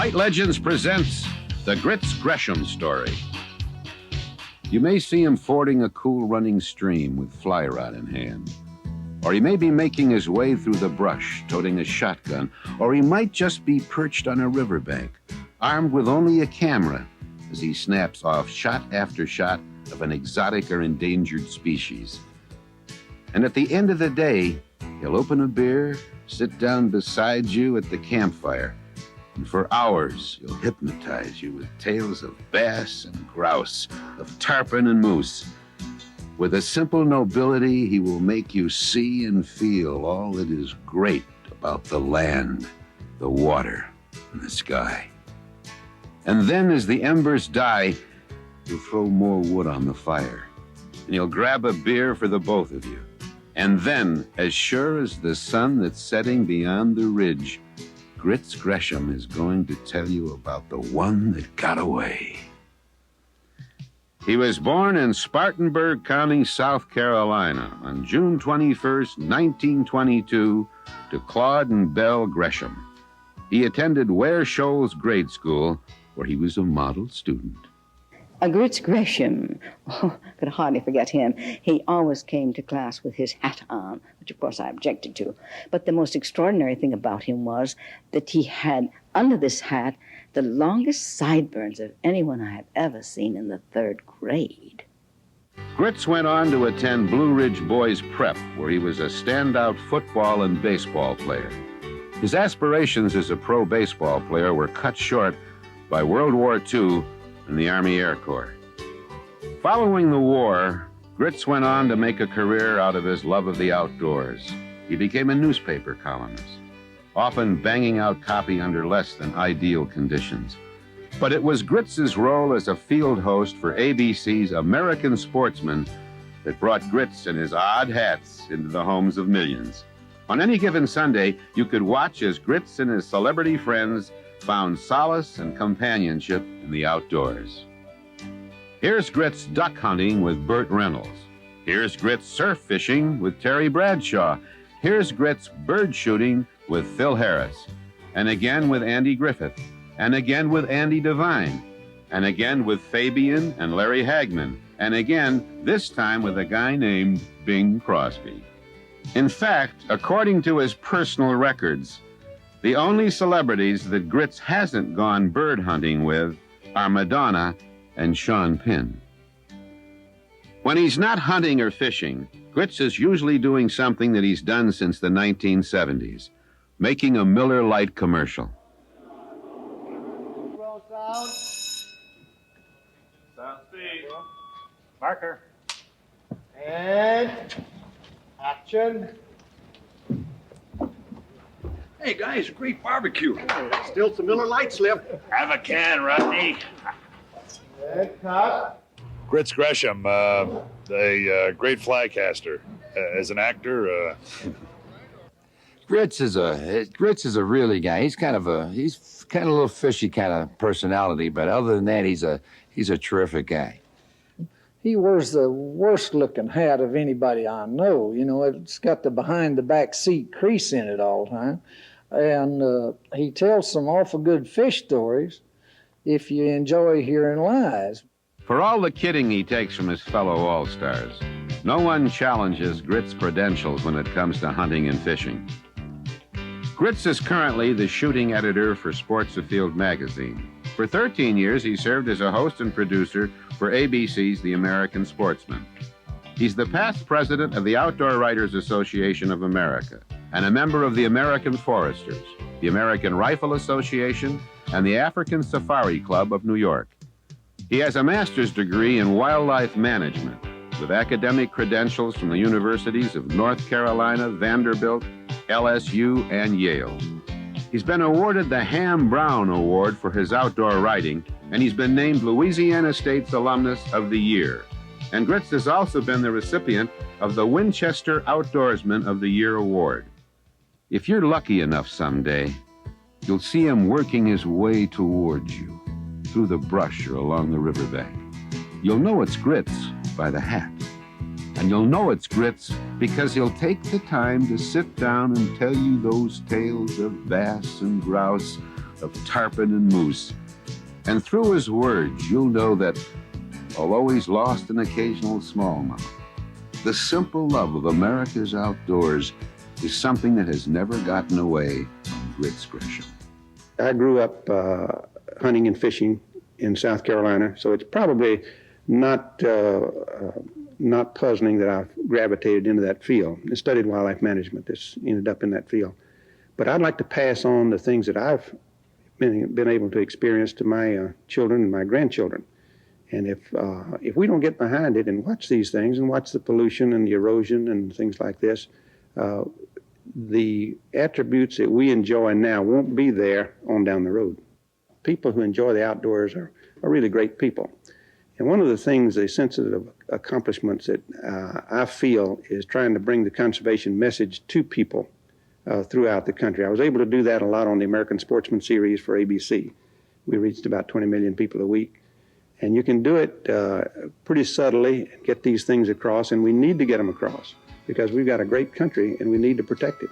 Lite Legends presents the Grits Gresham story. You may see him fording a cool running stream with fly rod in hand. Or he may be making his way through the brush, toting a shotgun. Or he might just be perched on a riverbank, armed with only a camera, as he snaps off shot after shot of an exotic or endangered species. And at the end of the day, he'll open a beer, sit down beside you at the campfire, and for hours he'll hypnotize you with tales of bass and grouse, of tarpon and moose. With a simple nobility, he will make you see and feel all that is great about the land, the water, and the sky. And then as the embers die, he'll throw more wood on the fire, and he'll grab a beer for the both of you. And then, as sure as the sun that's setting beyond the ridge, Grits Gresham is going to tell you about the one that got away. He was born in Spartanburg County, South Carolina, on June 21st, 1922, to Claude and Belle Gresham. He attended Ware Shoals Grade School, where he was a model student. Grits Gresham, could hardly forget him. He always came to class with his hat on, which of course I objected to. But the most extraordinary thing about him was that he had, under this hat, the longest sideburns of anyone I have ever seen in the third grade. Grits went on to attend Blue Ridge Boys Prep, where he was a standout football and baseball player. His aspirations as a pro baseball player were cut short by World War II and the Army Air Corps. Following the war, Grits went on to make a career out of his love of the outdoors. He became a newspaper columnist, often banging out copy under less than ideal conditions. But it was Grits's role as a field host for ABC's American Sportsman that brought Grits and his odd hats into the homes of millions. On any given Sunday, you could watch as Grits and his celebrity friends found solace and companionship in the outdoors. Here's Grits duck hunting with Burt Reynolds. Here's Grits surf fishing with Terry Bradshaw. Here's Grits bird shooting with Phil Harris. And again with Andy Griffith. And again with Andy Devine. And again with Fabian and Larry Hagman. And again, this time with a guy named Bing Crosby. In fact, according to his personal records, the only celebrities that Grits hasn't gone bird hunting with are Madonna and Sean Penn. When he's not hunting or fishing, Grits is usually doing something that he's done since the 1970s, making a Miller Lite commercial. Roll sound. Sound speed. Marker. And action. Hey, guys, great barbecue. Still some Miller Lights left. Have a can, Rodney. And cut. Grits Gresham, a great fly caster. As an actor, Grits is a really guy. He's kind of a little fishy kind of personality, but other than that, he's a terrific guy. He wears the worst looking hat of anybody I know. You know, it's got the behind the back seat crease in it all the time. And he tells some awful good fish stories if you enjoy hearing lies. For all the kidding he takes from his fellow all-stars, no one challenges Grits' credentials when it comes to hunting and fishing. Grits is currently the shooting editor for Sports Afield magazine. For 13 years, he served as a host and producer for ABC's The American Sportsman. He's the past president of the Outdoor Writers Association of America and a member of the American Foresters, the American Rifle Association, and the African Safari Club of New York. He has a master's degree in wildlife management with academic credentials from the universities of North Carolina, Vanderbilt, LSU, and Yale. He's been awarded the Ham Brown Award for his outdoor writing, and he's been named Louisiana State's Alumnus of the Year. And Grits has also been the recipient of the Winchester Outdoorsman of the Year Award. If you're lucky enough someday, you'll see him working his way towards you, through the brush or along the riverbank. You'll know it's Grits by the hat. And you'll know it's Grits because he'll take the time to sit down and tell you those tales of bass and grouse, of tarpon and moose. And through his words, you'll know that, although he's lost an occasional smallmouth, the simple love of America's outdoors is something that has never gotten away from Grits Gresham. I grew up hunting and fishing in South Carolina, so it's probably not puzzling that I've gravitated into that field. I studied wildlife management. This ended up in that field. But I'd like to pass on the things that I've been able to experience to my children and my grandchildren. And if we don't get behind it and watch these things and watch the pollution and the erosion and things like this, the attributes that we enjoy now won't be there on down the road. People who enjoy the outdoors are really great people. And one of the things, the sensitive accomplishments that I feel is trying to bring the conservation message to people throughout the country. I was able to do that a lot on the American Sportsman series for ABC. We reached about 20 million people a week. And you can do it pretty subtly and get these things across, and we need to get them across because we've got a great country and we need to protect it.